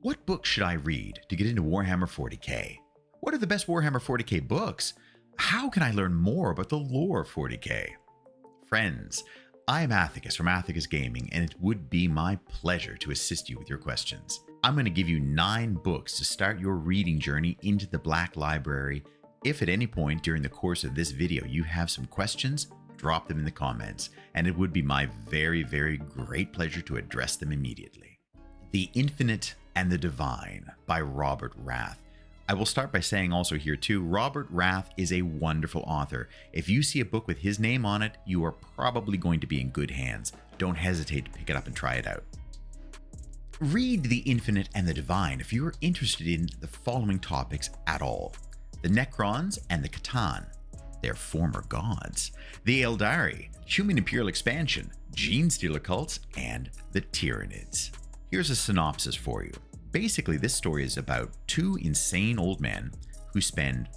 What book should I read to get into Warhammer 40k? What are the best Warhammer 40k books? How can I learn more about the lore of 40k? Friends, I am Athacus from Athacus Gaming, and it would be my pleasure to assist you with your questions. I'm going to give you 9 books to start your reading journey into the Black Library. If at any point during the course of this video you have some questions, drop them in the comments, and it would be my very, very great pleasure to address them immediately. The Infinite and the Divine by Robert Rath. I will start by saying also here too, Robert Rath is a wonderful author. If you see a book with his name on it, you are probably going to be in good hands. Don't hesitate to pick it up and try it out. Read The Infinite and the Divine if you are interested in the following topics at all. The Necrons and the Catan, their former gods. The Eldari, human imperial expansion, gene stealer cults, and the Tyranids. Here's a synopsis for you. Basically, this story is about 2 insane old men who spend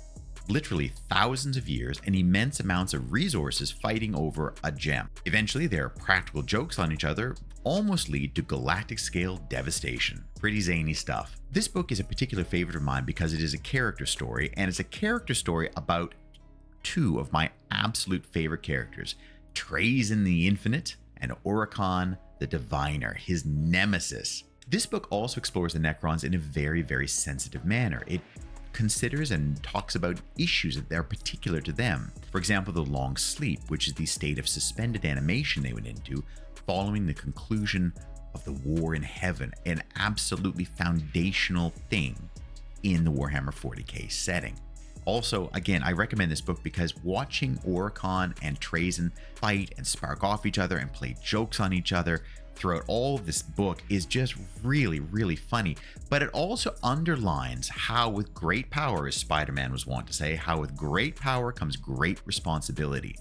literally thousands of years and immense amounts of resources fighting over a gem. Eventually, their practical jokes on each other almost lead to galactic scale devastation. Pretty zany stuff. This book is a particular favorite of mine because it is a character story, and it's a character story about 2 of my absolute favorite characters, Trazyn the Infinite and Oricon the Diviner, his nemesis. This book also explores the Necrons in a very, very sensitive manner. It considers and talks about issues that are particular to them. For example, the long sleep, which is the state of suspended animation they went into following the conclusion of the war in heaven, an absolutely foundational thing in the Warhammer 40k setting. Also, again, I recommend this book because watching Oricon and Trazyn fight and spark off each other and play jokes on each other throughout all this book is just really, really funny. But it also underlines how with great power, as Spider-Man was wont to say, how with great power comes great responsibility.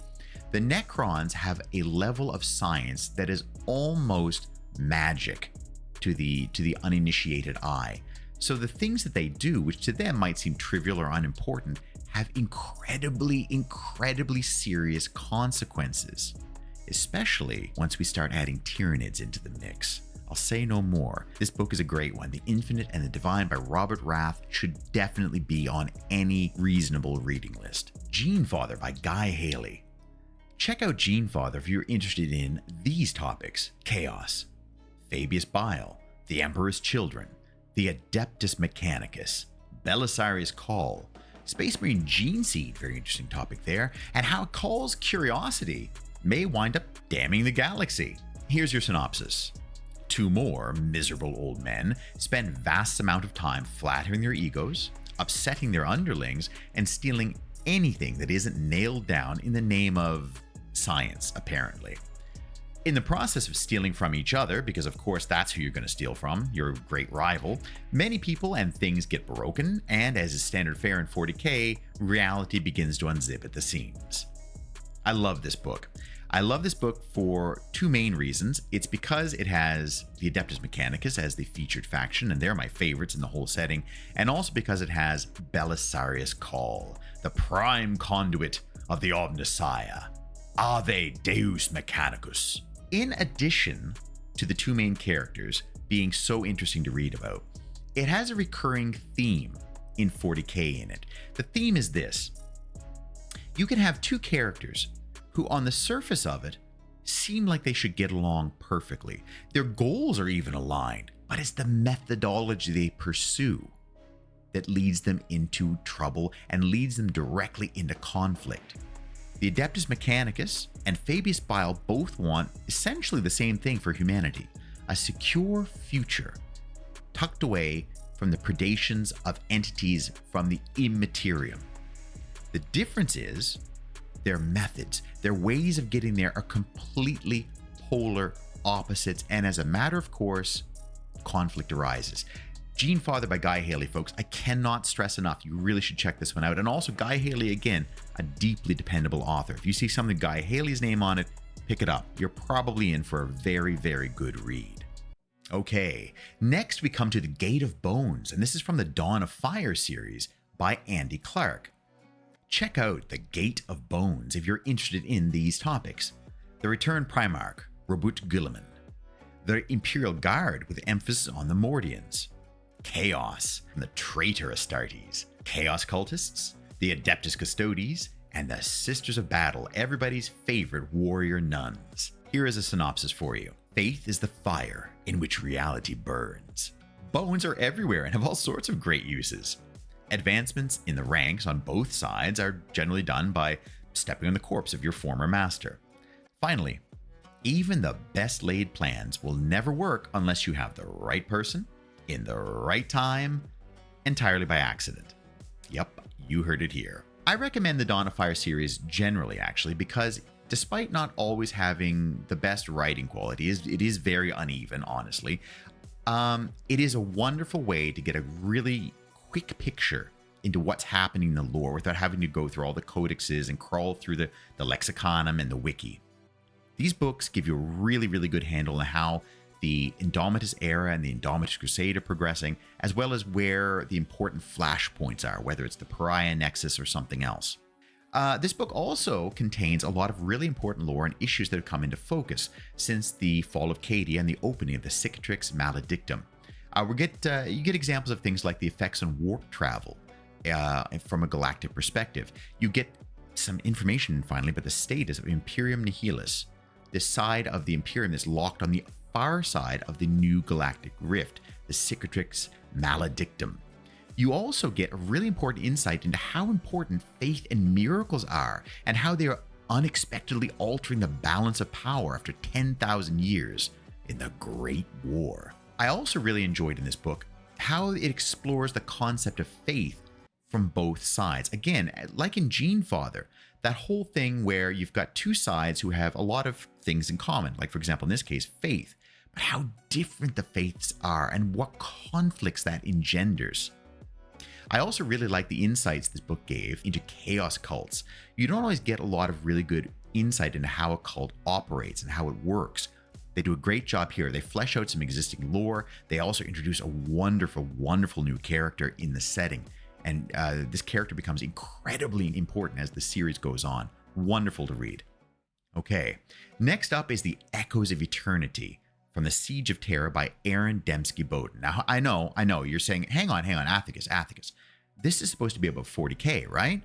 The Necrons have a level of science that is almost magic to the uninitiated eye. So the things that they do, which to them might seem trivial or unimportant, have incredibly, incredibly serious consequences, especially once we start adding Tyranids into the mix. I'll say no more. This book is a great one. The Infinite and the Divine by Robert Rath should definitely be on any reasonable reading list. Genefather by Guy Haley. Check out Genefather if you're interested in these topics: Chaos, Fabius Bile, the Emperor's Children, the Adeptus Mechanicus, Belisarius Call, Space Marine Gene Seed, very interesting topic there, and how Call's curiosity may wind up damning the galaxy. Here's your synopsis. 2 more miserable old men spend vast amount of time flattering their egos, upsetting their underlings, and stealing anything that isn't nailed down in the name of science, apparently. In the process of stealing from each other, because of course that's who you're going to steal from, your great rival, many people and things get broken, and as is standard fare in 40k, reality begins to unzip at the seams. I love this book. I love this book for 2 main reasons. It's because it has the Adeptus Mechanicus as the featured faction, and they're my favorites in the whole setting, and also because it has Belisarius Call, the prime conduit of the Omnissiah, Ave Deus Mechanicus. In addition to the 2 main characters being so interesting to read about, it has a recurring theme in 40k in it. The theme is this: you can have 2 characters who on the surface of it seem like they should get along perfectly. Their goals are even aligned, but it's the methodology they pursue that leads them into trouble and leads them directly into conflict. The Adeptus Mechanicus and Fabius Bile both want essentially the same thing for humanity: a secure future, tucked away from the predations of entities from the Imperium. The difference is their methods, their ways of getting there are completely polar opposites, and as a matter of course, conflict arises. Genefather by Guy Haley, folks. I cannot stress enough, you really should check this one out. And also Guy Haley, again, a deeply dependable author. If you see something Guy Haley's name on it, pick it up. You're probably in for a very, very good read. Okay, next we come to The Gate of Bones, and this is from the Dawn of Fire series by Andy Clark. Check out The Gate of Bones if you're interested in these topics. The Returned Primarch, Robut Guilliman. The Imperial Guard with emphasis on the Mordians. Chaos and the traitor Astartes, Chaos cultists, the Adeptus Custodes, and the Sisters of Battle, everybody's favorite warrior nuns. Here is a synopsis for you. Faith is the fire in which reality burns. Bones are everywhere and have all sorts of great uses. Advancements in the ranks on both sides are generally done by stepping on the corpse of your former master. Finally, even the best laid plans will never work unless you have the right person in the right time, entirely by accident. Yep, you heard it here. I recommend the Dawn of Fire series generally, actually, because despite not always having the best writing quality, it is very uneven, honestly. It is a wonderful way to get a really quick picture into what's happening in the lore without having to go through all the codexes and crawl through the lexiconum and the wiki. These books give you a really, really good handle on how the Indomitus era and the Indomitus Crusade are progressing, as well as where the important flashpoints are, whether it's the Pariah Nexus or something else. This book also contains a lot of really important lore and issues that have come into focus since the fall of Cadia and the opening of the Cicatrix Maledictum. You get examples of things like the effects on warp travel from a galactic perspective. You get some information, finally, about the status of Imperium Nihilus, the side of the Imperium that's locked on the far side of the new galactic rift, the Cicatrix Maledictum. You also get a really important insight into how important faith and miracles are and how they are unexpectedly altering the balance of power after 10,000 years in the Great War. I also really enjoyed in this book how it explores the concept of faith from both sides. Again, like in Genefather, that whole thing where you've got two sides who have a lot of things in common, like for example in this case, faith, but how different the faiths are and what conflicts that engenders. I also really like the insights this book gave into chaos cults. You don't always get a lot of really good insight into how a cult operates and how it works. They do a great job here. They flesh out some existing lore. They also introduce a wonderful, wonderful new character in the setting. And this character becomes incredibly important as the series goes on. Wonderful to read. Okay, next up is The Echoes of Eternity from the Siege of Terra by Aaron Dembski-Bowden. Now, I know, you're saying, hang on, Athacus. This is supposed to be about 40k, right?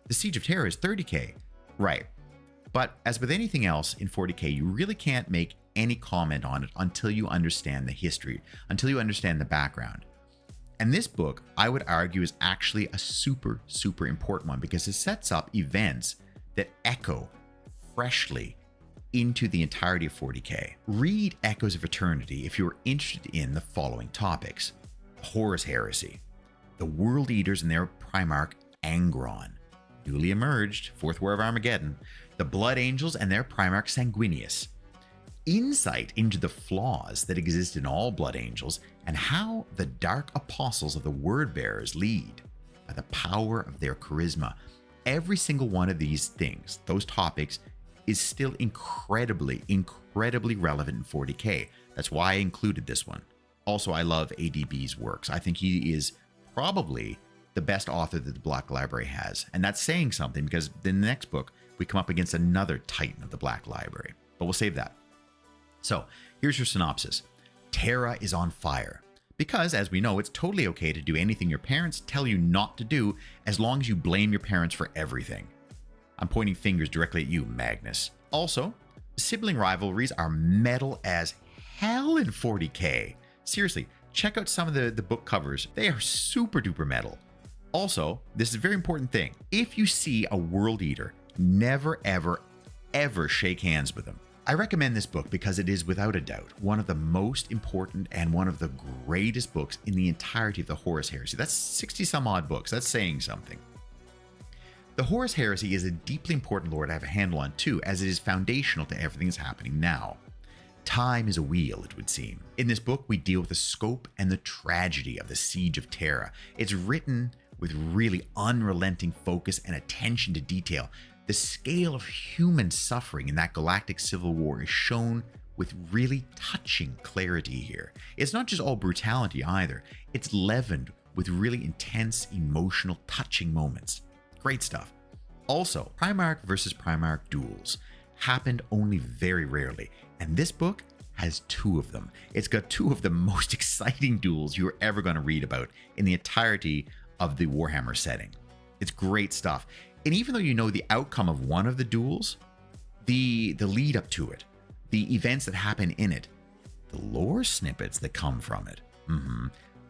The Siege of Terra is 30k. Right. But as with anything else in 40k, you really can't make any comment on it until you understand the history, until you understand the background. And this book, I would argue, is actually a super, super important one because it sets up events that echo freshly into the entirety of 40k. Read Echoes of Eternity if you're interested in the following topics: Horus Heresy, the World Eaters and their Primarch Angron, newly emerged, Fourth War of Armageddon, the Blood Angels and their Primarch Sanguinius, insight into the flaws that exist in all Blood Angels, and how the Dark Apostles of the Word Bearers lead by the power of their charisma. Every single one of these things, those topics, is still incredibly, incredibly relevant in 40k. That's why I included this one. Also, I love ADB's works. I think he is probably the best author that the Black Library has. And that's saying something because in the next book, we come up against another titan of the Black Library. But we'll save that. So here's your synopsis. Terra is on fire. Because, as we know, it's totally okay to do anything your parents tell you not to do as long as you blame your parents for everything. I'm pointing fingers directly at you, Magnus. Also, sibling rivalries are metal as hell in 40k. Seriously, check out some of the book covers. They are super duper metal. Also, this is a very important thing. If you see a World Eater, never, ever, ever shake hands with them. I recommend this book because it is without a doubt one of the most important and one of the greatest books in the entirety of the Horus Heresy. That's 60 some odd books. That's saying something. The Horus Heresy is a deeply important lore to have a handle on too, as it is foundational to everything that's happening now. Time is a wheel, it would seem. In this book, we deal with the scope and the tragedy of the Siege of Terra. It's written with really unrelenting focus and attention to detail. The scale of human suffering in that galactic civil war is shown with really touching clarity here. It's not just all brutality either. It's leavened with really intense, emotional, touching moments. Great stuff. Also, Primarch versus Primarch duels happened only very rarely, and this book has two of them. It's got two of the most exciting duels you're ever going to read about in the entirety of the Warhammer setting. It's great stuff. And even though you know the outcome of one of the duels, the lead up to it, the events that happen in it, the lore snippets that come from it,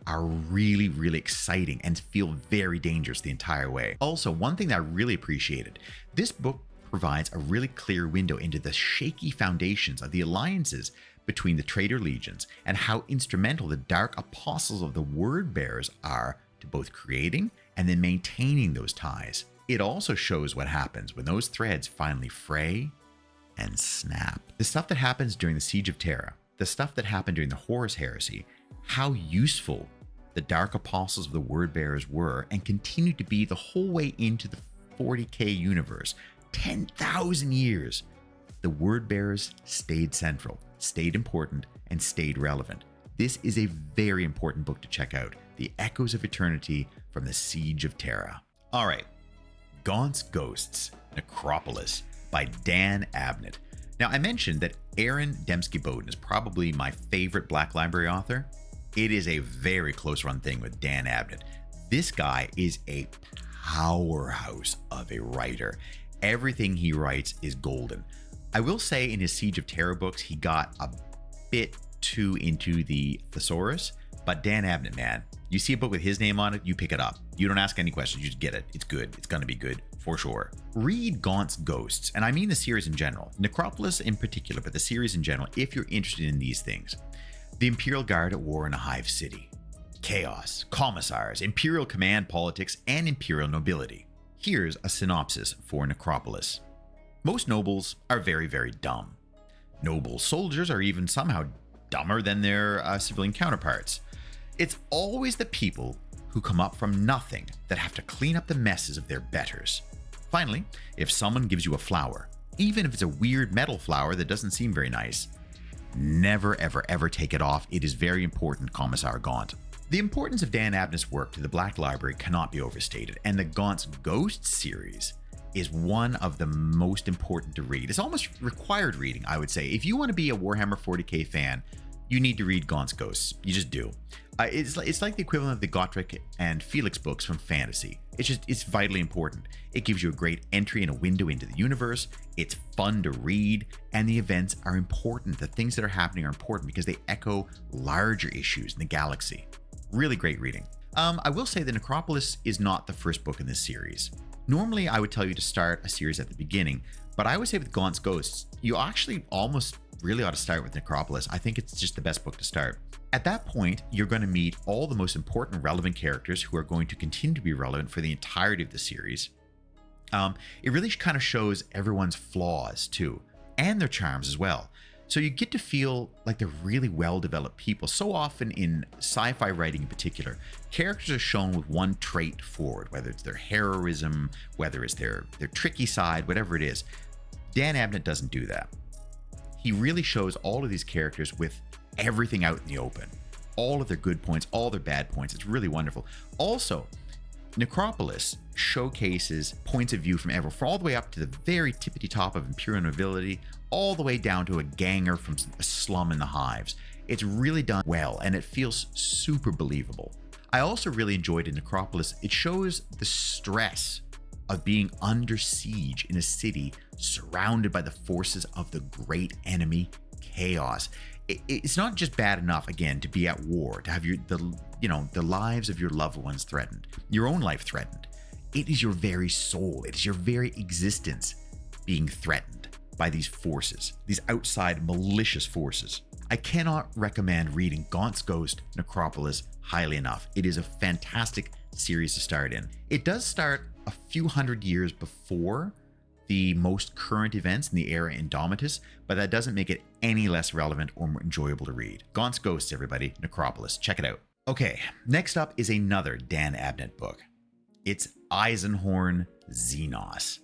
are really, really exciting and feel very dangerous the entire way. Also, one thing that I really appreciated, this book provides a really clear window into the shaky foundations of the alliances between the traitor legions and how instrumental the dark apostles of the word bearers are to both creating and then maintaining those ties. It also shows what happens when those threads finally fray and snap. The stuff that happens during the Siege of Terra, the stuff that happened during the Horus Heresy, how useful the Dark Apostles of the Word Bearers were and continue to be the whole way into the 40k universe. 10,000 years. The Word Bearers stayed central, stayed important, and stayed relevant. This is a very important book to check out. The Echoes of Eternity from the Siege of Terra. All right. Gaunt's Ghosts, Necropolis by Dan Abnett. Now, I mentioned that Aaron Dembski-Bowden is probably my favorite Black Library author. It is a very close run thing with Dan Abnett. This guy is a powerhouse of a writer. Everything he writes is golden. I will say in his Siege of Terra books, he got a bit too into the thesaurus, but Dan Abnett, man, you see a book with his name on it, you pick it up. You don't ask any questions, you just get it. It's good. It's going to be good for sure. Read Gaunt's Ghosts, and I mean the series in general, Necropolis in particular, but the series in general, if you're interested in these things. The Imperial Guard at war in a hive city. Chaos, commissars, Imperial command politics, and Imperial nobility. Here's a synopsis for Necropolis. Most nobles are very, very dumb. Noble soldiers are even somehow dumber than their civilian counterparts. It's always the people who come up from nothing that have to clean up the messes of their betters. Finally, if someone gives you a flower, even if it's a weird metal flower that doesn't seem very nice, never, ever, ever take it off. It is very important, Commissar Gaunt. The importance of Dan Abnett's work to the Black Library cannot be overstated, and the Gaunt's Ghosts series is one of the most important to read. It's almost required reading, I would say. If you want to be a Warhammer 40k fan, you need to read Gaunt's Ghosts. You just do. It's like the equivalent of the Gotrek and Felix books from fantasy. It's vitally important. It gives you a great entry and a window into the universe. It's fun to read, and the events are important. The things that are happening are important because they echo larger issues in the galaxy. Really great reading. I will say that Necropolis is not the first book in this series. Normally, I would tell you to start a series at the beginning, but I would say with Gaunt's Ghosts, you actually almost really ought to start with Necropolis. I think it's just the best book to start. At that point, you're going to meet all the most important relevant characters who are going to continue to be relevant for the entirety of the series. It really kind of shows everyone's flaws too, and their charms as well. So you get to feel like they're really well-developed people. So often in sci-fi writing in particular, characters are shown with one trait forward, whether it's their heroism, whether it's their tricky side, whatever it is. Dan Abnett doesn't do that. He really shows all of these characters with everything out in the open. All of their good points, all their bad points. It's really wonderful. Also, Necropolis showcases points of view from everyone, from all the way up to the very tippity top of Imperial nobility, all the way down to a ganger from a slum in the hives. It's really done well, and it feels super believable. I also really enjoyed in Necropolis, it shows the stress of being under siege in a city surrounded by the forces of the great enemy, Chaos. It's not just bad enough, again, to be at war, to have the lives of your loved ones threatened, your own life threatened. It is your very soul, it is your very existence being threatened by these forces, these outside malicious forces. I cannot recommend reading Gaunt's Ghost Necropolis highly enough. It is a fantastic series to start in. It does start a few hundred years before the most current events in the era Indomitus, but that doesn't make it any less relevant or more enjoyable to read. Gaunt's Ghosts, everybody, Necropolis, check it out. Okay, next up is another Dan Abnett book. It's Eisenhorn Xenos.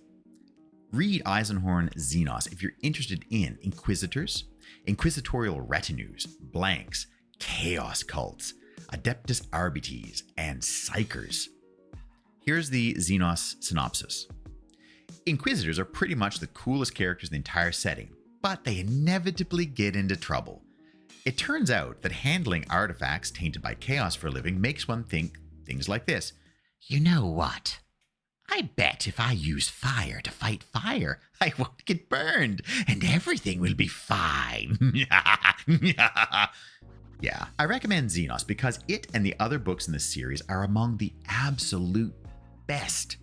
Read Eisenhorn Xenos if you're interested in Inquisitors, inquisitorial retinues, blanks, chaos cults, Adeptus Arbites, and Psychers. Here's the Xenos synopsis. Inquisitors are pretty much the coolest characters in the entire setting, but they inevitably get into trouble. It turns out that handling artifacts tainted by chaos for a living makes one think things like this. You know what? I bet if I use fire to fight fire, I won't get burned, and everything will be fine. Yeah, I recommend Xenos because it and the other books in this series are among the absolute best,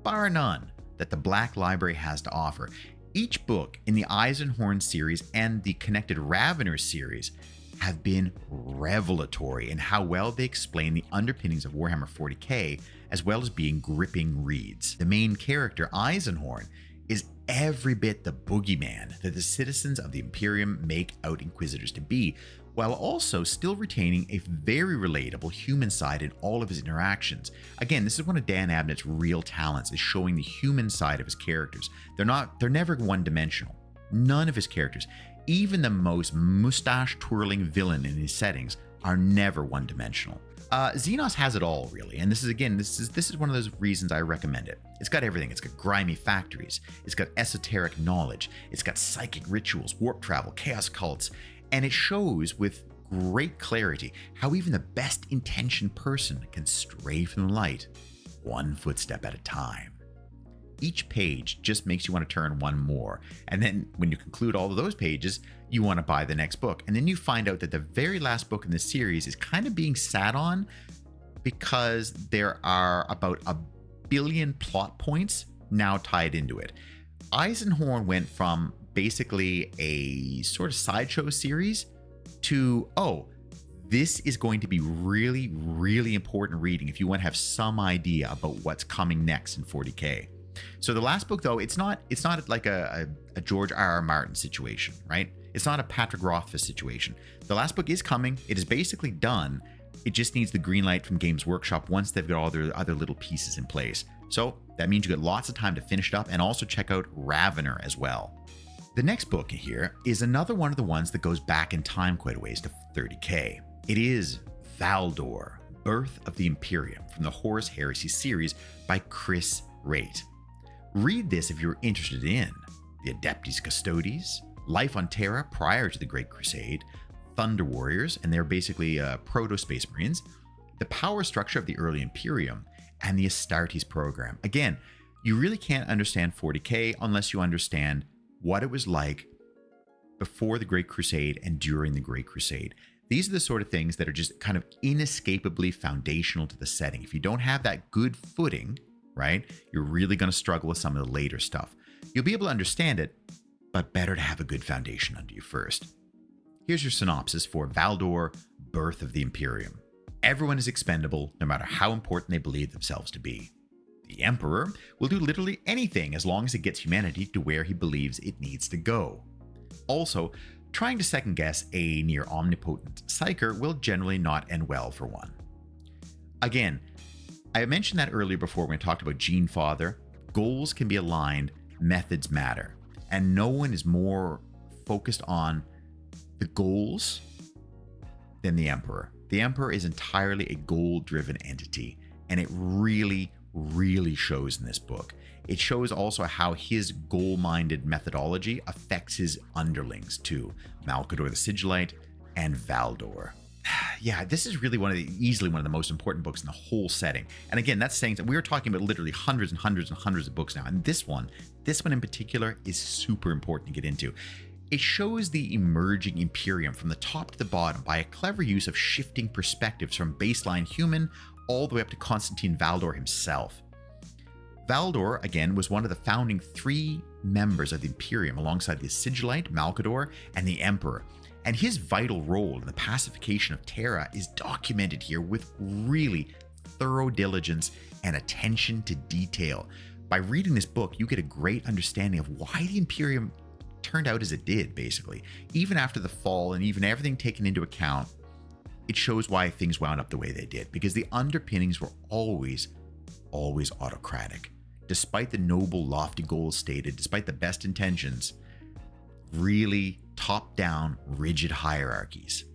bar none, that the Black Library has to offer. Each book in the Eisenhorn series and the connected Ravener series have been revelatory in how well they explain the underpinnings of Warhammer 40k, as well as being gripping reads. The main character, Eisenhorn, is every bit the boogeyman that the citizens of the Imperium make out Inquisitors to be, while also still retaining a very relatable human side in all of his interactions. Again, this is one of Dan Abnett's real talents, is showing the human side of his characters. They're never one-dimensional. None of his characters, even the most mustache-twirling villain in his settings, are never one-dimensional. Xenos has it all, really, and this is one of those reasons I recommend it. It's got everything. It's got grimy factories, it's got esoteric knowledge, it's got psychic rituals, warp travel, chaos cults, and it shows with great clarity how even the best intentioned person can stray from the light, one footstep at a time. Each page just makes you want to turn one more, and then when you conclude all of those pages, you want to buy the next book. And then you find out that the very last book in this series is kind of being sat on because there are about 1 billion plot points now tied into it. Eisenhorn went from basically a sort of sideshow series to, this is going to be really, really important reading if you want to have some idea about what's coming next in 40k. So the last book, though, it's not like a George R.R. Martin situation, right? It's not a Patrick Rothfuss situation. The last book is coming. It is basically done. It just needs the green light from Games Workshop once they've got all their other little pieces in place. So that means you get lots of time to finish it up, and also check out Ravener as well. The next book here is another one of the ones that goes back in time quite a ways to 30k. It is Valdor, Birth of the Imperium, from the Horus Heresy series by Chris Raitt. Read this if you're interested in the Adeptus Custodes, life on Terra prior to the Great Crusade, Thunder Warriors, and they're basically proto-Space Marines, the power structure of the early Imperium, and the Astartes program. Again, you really can't understand 40k unless you understand what it was like before the Great Crusade and during the Great Crusade. These are the sort of things that are just kind of inescapably foundational to the setting. If you don't have that good footing, right, you're really going to struggle with some of the later stuff. You'll be able to understand it, but better to have a good foundation under you first. Here's your synopsis for Valdor, Birth of the Imperium. Everyone is expendable, no matter how important they believe themselves to be. The Emperor will do literally anything as long as it gets humanity to where he believes it needs to go. Also, trying to second-guess a near-omnipotent psyker will generally not end well for one. Again, I mentioned that earlier before when I talked about Genefather. Goals can be aligned, methods matter, and no one is more focused on the goals than the Emperor. The Emperor is entirely a goal-driven entity, and it really shows in this book. It shows also how his goal-minded methodology affects his underlings too, Malcador the Sigillite and Valdor. Yeah, this is really easily one of the most important books in the whole setting. And again, that's saying that we are talking about literally hundreds and hundreds and hundreds of books now. And this one in particular is super important to get into. It shows the emerging Imperium from the top to the bottom by a clever use of shifting perspectives from baseline human all the way up to Constantine Valdor himself. Valdor, again, was one of the founding 3 members of the Imperium alongside the Sigillite, Malcador, and the Emperor. And his vital role in the pacification of Terra is documented here with really thorough diligence and attention to detail. By reading this book, you get a great understanding of why the Imperium turned out as it did, basically. Even after the fall and even everything taken into account, it shows why things wound up the way they did, because the underpinnings were always autocratic. Despite the noble, lofty goals stated, despite the best intentions, really top-down, rigid hierarchies.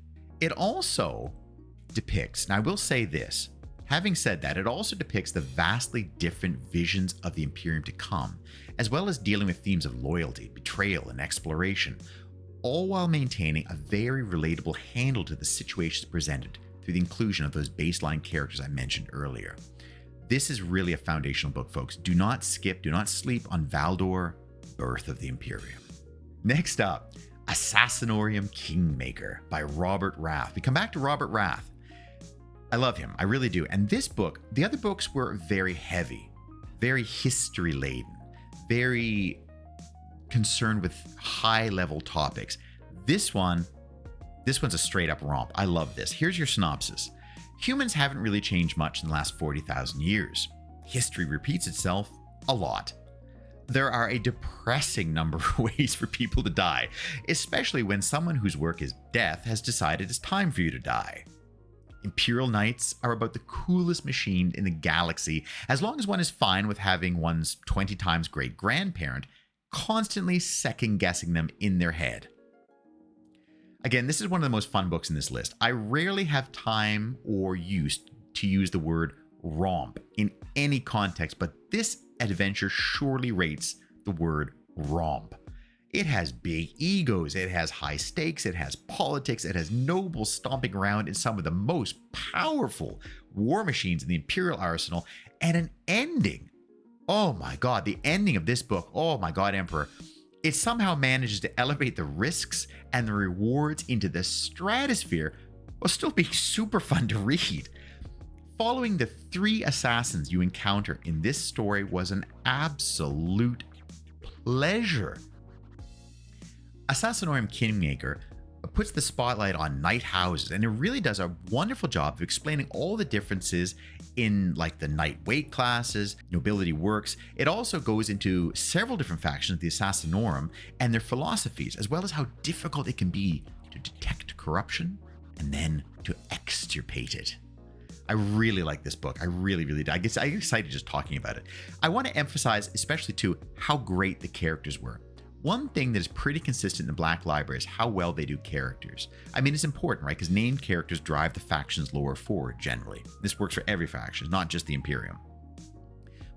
It also depicts, and I will say this, having said that, it also depicts the vastly different visions of the Imperium to come, as well as dealing with themes of loyalty, betrayal, and exploration. all while maintaining a very relatable handle to the situations presented through the inclusion of those baseline characters I mentioned earlier. This is really a foundational book, folks. Do not skip, do not sleep on Valdor, Birth of the Imperium. Next up, Assassinorum Kingmaker by Robert Rath. We come back to Robert Rath. I love him, I really do. And this book, the other books were very heavy, very history-laden, very concerned with high-level topics. This one's a straight-up romp. I love this. Here's your synopsis. Humans haven't really changed much in the last 40,000 years. History repeats itself a lot. There are a depressing number of ways for people to die, especially when someone whose work is death has decided it's time for you to die. Imperial Knights are about the coolest machine in the galaxy, as long as one is fine with having one's 20 times great-grandparent constantly second-guessing them in their head. Again, this is one of the most fun books in this list. I rarely have time or use to use the word romp in any context, but this adventure surely rates the word romp. It has big egos, it has high stakes, it has politics, it has nobles stomping around in some of the most powerful war machines in the Imperial arsenal, and an ending. Oh my god, the ending of this book, oh my god, Emperor. It somehow manages to elevate the risks and the rewards into the stratosphere while still being super fun to read. Following the 3 assassins you encounter in this story was an absolute pleasure. Assassinorum Kingmaker puts the spotlight on knight houses, and it really does a wonderful job of explaining all the differences in like the knight weight classes, nobility works. It also goes into several different factions of the Assassinorum and their philosophies, as well as how difficult it can be to detect corruption and then to extirpate it. I really like this book. I really do. I get excited just talking about it. I want to emphasize especially too how great the characters were. One thing that is pretty consistent in the Black Library is how well they do characters. I mean, it's important, right? Because named characters drive the faction's lore forward, generally. This works for every faction, not just the Imperium.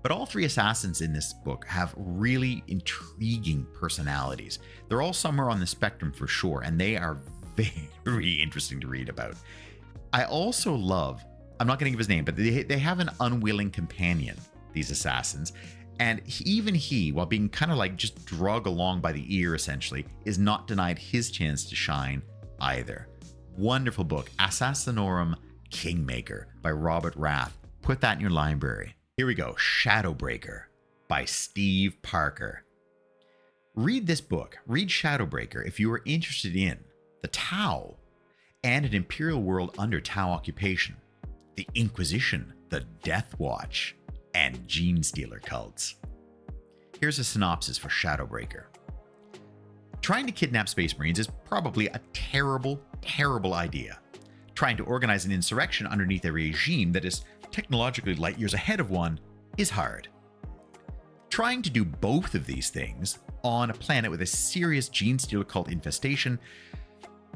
But all 3 assassins in this book have really intriguing personalities. They're all somewhere on the spectrum for sure, and they are very interesting to read about. I also love, I'm not going to give his name, but they have an unwilling companion, these assassins. And even he, while being kind of like just drug along by the ear, essentially, is not denied his chance to shine either. Wonderful book, Assassinorum Kingmaker by Robert Rath. Put that in your library. Here we go, Shadowbreaker by Steve Parker. Read this book, read Shadowbreaker if you are interested in the Tau and an Imperial world under Tau occupation, the Inquisition, the Death Watch, and gene stealer cults. Here's a synopsis for Shadowbreaker. Trying to kidnap Space Marines is probably a terrible idea. Trying to organize an insurrection underneath a regime that is technologically light years ahead of one is hard. Trying to do both of these things on a planet with a serious gene stealer cult infestation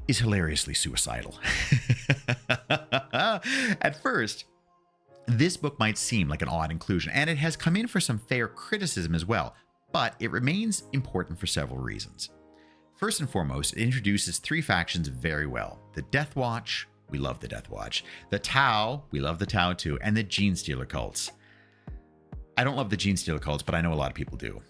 is hilariously suicidal. At first, this book might seem like an odd inclusion, and it has come in for some fair criticism as well, but it remains important for several reasons. First and foremost, it introduces 3 factions very well. The Death Watch, we love the Death Watch. The Tau, we love the Tau too, and the Gene Stealer cults. I don't love the Gene Stealer cults, but I know a lot of people do.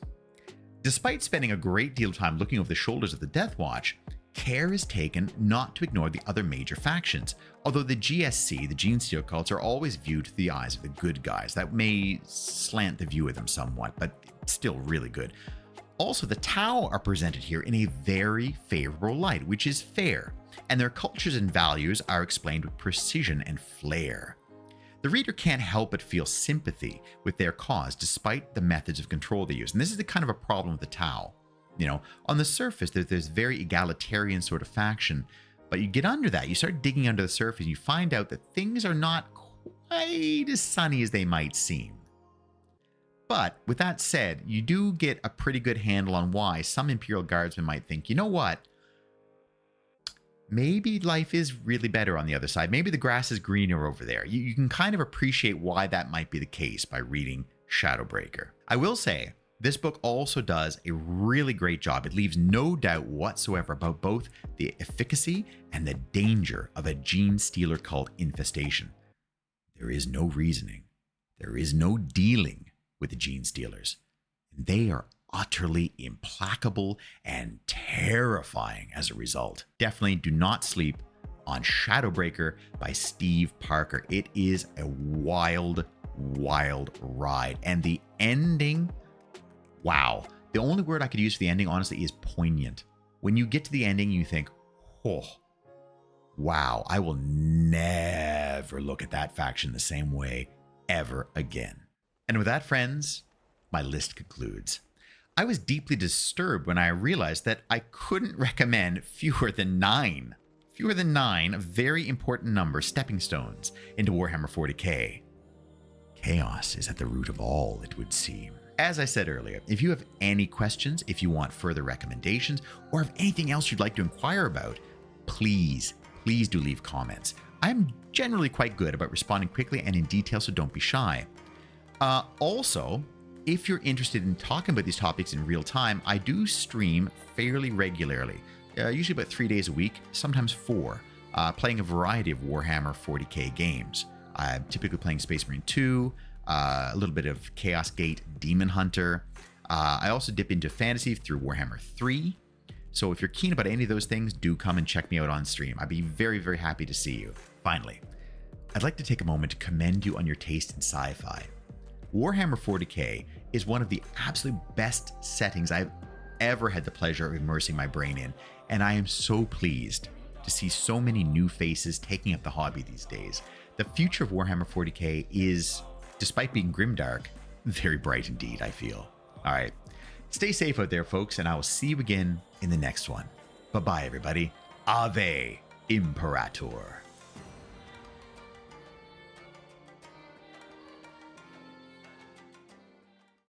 Despite spending a great deal of time looking over the shoulders of the Death Watch, care is taken not to ignore the other major factions. Although the GSC, the Gene Stealer cults, are always viewed through the eyes of the good guys. That may slant the view of them somewhat, but still really good. Also, the Tau are presented here in a very favorable light, which is fair, and their cultures and values are explained with precision and flair. The reader can't help but feel sympathy with their cause despite the methods of control they use. And this is the kind of a problem with the Tau. You know, on the surface, there's very egalitarian sort of faction, but you get under that, you start digging under the surface, and you find out that things are not quite as sunny as they might seem. But with that said, you do get a pretty good handle on why some Imperial Guardsmen might think, you know what? Maybe life is really better on the other side. Maybe the grass is greener over there. You can kind of appreciate why that might be the case by reading Shadowbreaker. I will say, This book also does a really great job. It leaves no doubt whatsoever about both the efficacy and the danger of a gene stealer cult infestation. There is no reasoning. There is no dealing with the gene stealers. They are utterly implacable and terrifying as a result. Definitely do not sleep on Shadowbreaker by Steve Parker. It is a wild, wild ride. And the ending, wow. The only word I could use for the ending, honestly, is poignant. When you get to the ending, you think, oh, wow, I will never look at that faction the same way ever again. And with that, friends, my list concludes. I was deeply disturbed when I realized that I couldn't recommend fewer than 9. Fewer than 9, a very important number, stepping stones into Warhammer 40k. Chaos is at the root of all, it would seem. As I said earlier, if you have any questions, if you want further recommendations, or have anything else you'd like to inquire about, please do leave comments. I'm generally quite good about responding quickly and in detail, so don't be shy. Also, if you're interested in talking about these topics in real time, I do stream fairly regularly, usually about 3 days a week, sometimes 4, playing a variety of Warhammer 40k games. I'm typically playing Space Marine 2, a little bit of Chaos Gate Demon Hunter. I also dip into fantasy through Warhammer 3. So if you're keen about any of those things, do come and check me out on stream. I'd be very, very happy to see you. Finally, I'd like to take a moment to commend you on your taste in sci-fi. Warhammer 40k is one of the absolute best settings I've ever had the pleasure of immersing my brain in, and I am so pleased to see so many new faces taking up the hobby these days. The future of Warhammer 40k is, despite being grimdark, very bright indeed, I feel. All right, stay safe out there, folks, and I will see you again in the next one. Bye-bye, everybody. Ave Imperator.